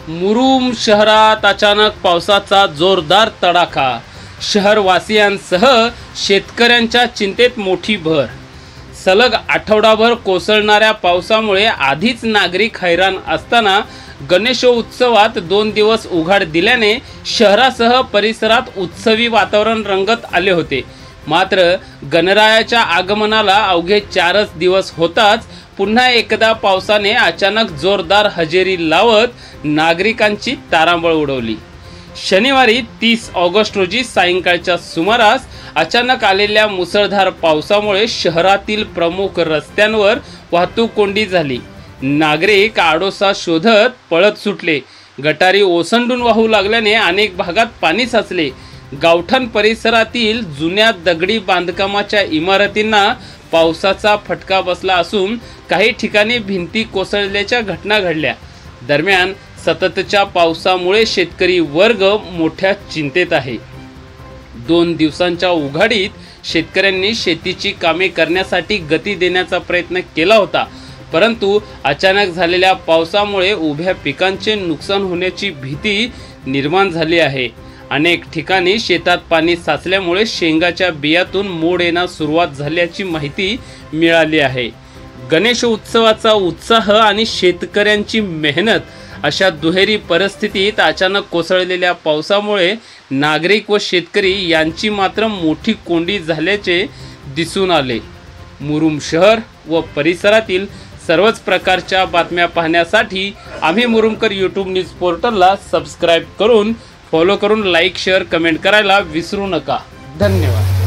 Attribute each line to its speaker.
Speaker 1: मुरुम शहरात अचानक पावसाचा जोरदार तडाखा। शहरवासियांसह शेतकऱ्यांच्या चिंतेत मोठी भर। सलग आठवडाभर कोसळणाऱ्या पावसामुळे आधीच नागरिक हैराण असताना गणेशोत्सवात 2 दिवस उघाड दिल्याने शहरासह परिसरात उत्सवी वातावरण रंगत आले होते। मात्र गणरायाच्या आगमनाला अवघे 4च दिवस होताच पुन्हा एकदा पावसाने अचानक जोरदार हजेरी लावत नागरिकांची तारांबळ उडवली। शनिवारी 30 ऑगस्ट रोजी सायंकाळच्या सुमारास अचानक आलेल्या मुसळधार पावसामुळे शहरातील प्रमुख रस्त्यांवर वाहतूक कोंडी झाली। नागरिक आडोसा शोधत पळत सुटले। गटारी ओसंडून वाहू लागल्याने अनेक भागात पाणी साचले। गावठाण परिसरातील जुन्या दगडी बांधकामाच्या इमारतींना पावसाचा फटका बसला असून काही ठिकाणी भिंती कोसळल्याच्या घटना घडल्या। दरम्यान सततच्या पावसामुळे शेतकरी वर्ग मोठ्या चिंतेत आहे। 2 दिवसांच्या उघाडीत शेतकऱ्यांनी शेतीची कामे करण्यासाठी गती देण्याचा प्रयत्न केला होता, परंतु अचानक झालेल्या पावसामुळे उभ्या पिकांचे नुकसान होण्याची भीती निर्माण झाली आहे। अनेक ठिकाणी शेतात पाणी साचल्यामुळे शेंगाच्या बियातून मोड येण्यास सुरुवात झाल्याची माहिती मिळाली आहे। गणेशोत्सवाचा उत्साह आणि शेतकऱ्यांची मेहनत अशा दुहेरी परिस्थितीत अचानक कोसळलेल्या पावसामुळे नागरिक व शेतकरी यांची मात्र मोठी कोंडी झाल्याचे दिसून आले। मुरुम शहर व परिसरातील सर्वच प्रकारच्या बातम्या पाहण्यासाठी आम्ही मुरुमकर यूट्यूब न्यूज पोर्टलला सबस्क्राईब करून फॉलो करून लाईक शेअर कमेंट करायला विसरू नका। धन्यवाद।